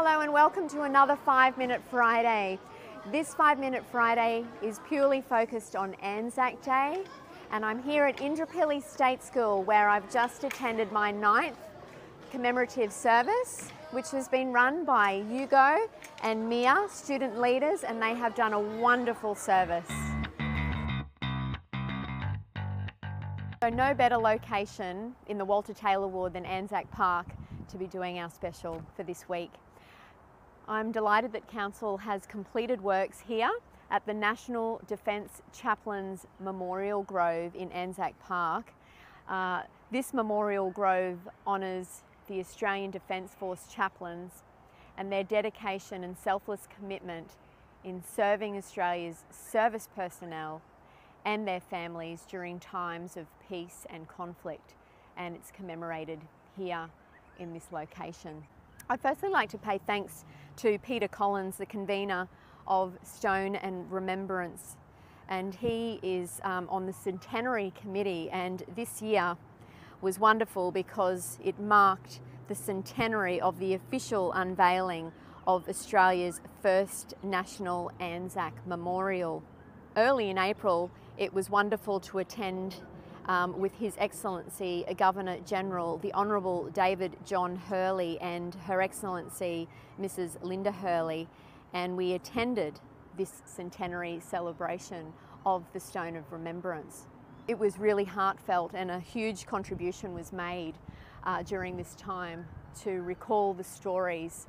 Hello and welcome to another 5 Minute Friday. This 5 Minute Friday is purely focused on Anzac Day, and I'm here at Indooroopilly State School where I've just attended my 9th commemorative service, which has been run by Hugo and Mia, student leaders, and they have done a wonderful service. So no better location in the Walter Taylor Ward than Anzac Park to be doing our special for this week. I'm delighted that Council has completed works here at the National Defence Chaplains Memorial Grove in Anzac Park. This memorial grove honours the Australian Defence Force chaplains and their dedication and selfless commitment in serving Australia's service personnel and their families during times of peace and conflict, and it's commemorated here in this location. I'd firstly like to pay thanks to Peter Collins, the convener of Stone and Remembrance, and he is on the Centenary Committee, and this year was wonderful because it marked the centenary of the official unveiling of Australia's first National Anzac Memorial. Early in April, it was wonderful to attend with His Excellency Governor-General, the Honourable David John Hurley, and Her Excellency Mrs. Linda Hurley, and we attended this centenary celebration of the Stone of Remembrance. It was really heartfelt, and a huge contribution was made during this time to recall the stories,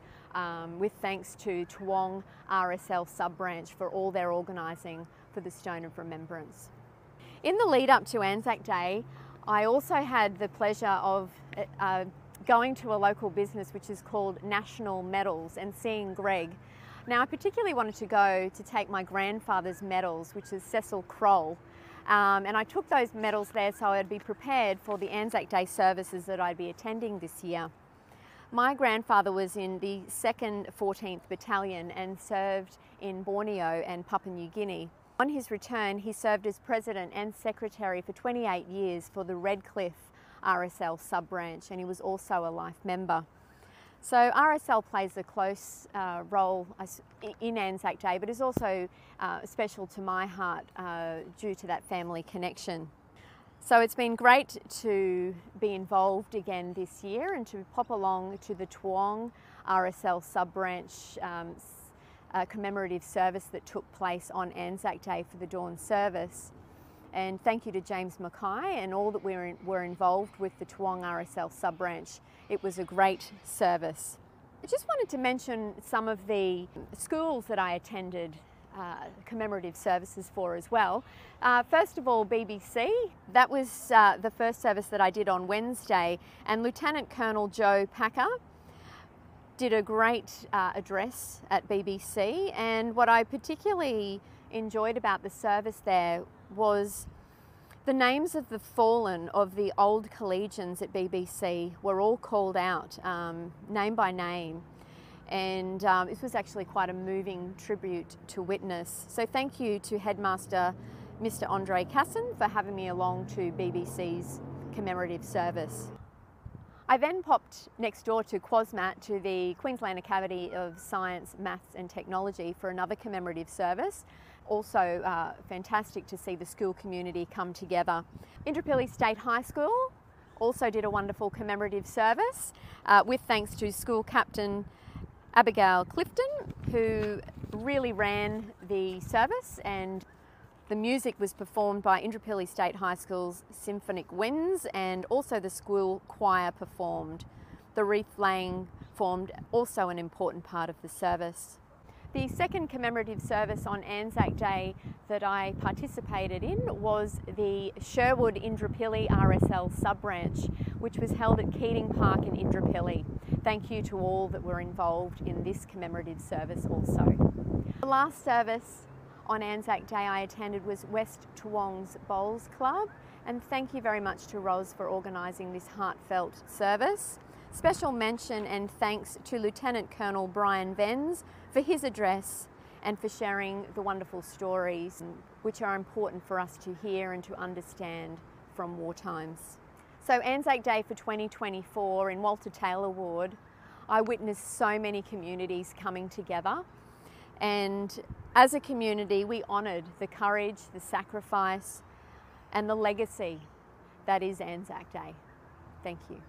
with thanks to Toowong RSL sub-branch for all their organising for the Stone of Remembrance. In the lead up to Anzac Day, I also had the pleasure of going to a local business which is called National Medals and seeing Greg. Now, I particularly wanted to go to take my grandfather's medals, which is Cecil Kroll, and I took those medals there so I'd be prepared for the Anzac Day services that I'd be attending this year. My grandfather was in the 2nd 14th Battalion and served in Borneo and Papua New Guinea. On his return, he served as President and Secretary for 28 years for the Redcliffe RSL sub-branch, and he was also a life member. So RSL plays a close role in Anzac Day, but is also special to my heart due to that family connection. So it's been great to be involved again this year and to pop along to the Toowong RSL sub-branch commemorative service that took place on Anzac Day for the dawn service. And thank you to James Mackay and all that were involved with the Toowong RSL sub-branch. It was a great service. I just wanted to mention some of the schools that I attended commemorative services for as well. First of all, BBC. That was the first service that I did on Wednesday, and Lieutenant Colonel Joe Packer did a great address at BBC, and what I particularly enjoyed about the service there was the names of the fallen of the old collegians at BBC were all called out name by name, and this was actually quite a moving tribute to witness. So thank you to Headmaster Mr. Andre Casson for having me along to BBC's commemorative service. I then popped next door to QUASMAT, to the Queensland Academy of Science, Maths and Technology, for another commemorative service. Also fantastic to see the school community come together. Indooroopilly State High School also did a wonderful commemorative service with thanks to School Captain Abigail Clifton, who really ran the service, and the music was performed by Indooroopilly State High School's Symphonic Winds, and also the school choir performed. The wreath laying formed also an important part of the service. The second commemorative service on Anzac Day that I participated in was the Sherwood Indooroopilly RSL sub-branch, which was held at Keating Park in Indooroopilly. Thank you to all that were involved in this commemorative service also. The last service on Anzac Day I attended was West Toowong's Bowls Club, and thank you very much to Ros for organising this heartfelt service. Special mention and thanks to Lieutenant Colonel Brian Venz for his address and for sharing the wonderful stories which are important for us to hear and to understand from war times. So Anzac Day for 2024 in Walter Taylor Ward, I witnessed so many communities coming together, and as a community we honoured the courage, the sacrifice and the legacy that is Anzac Day. Thank you.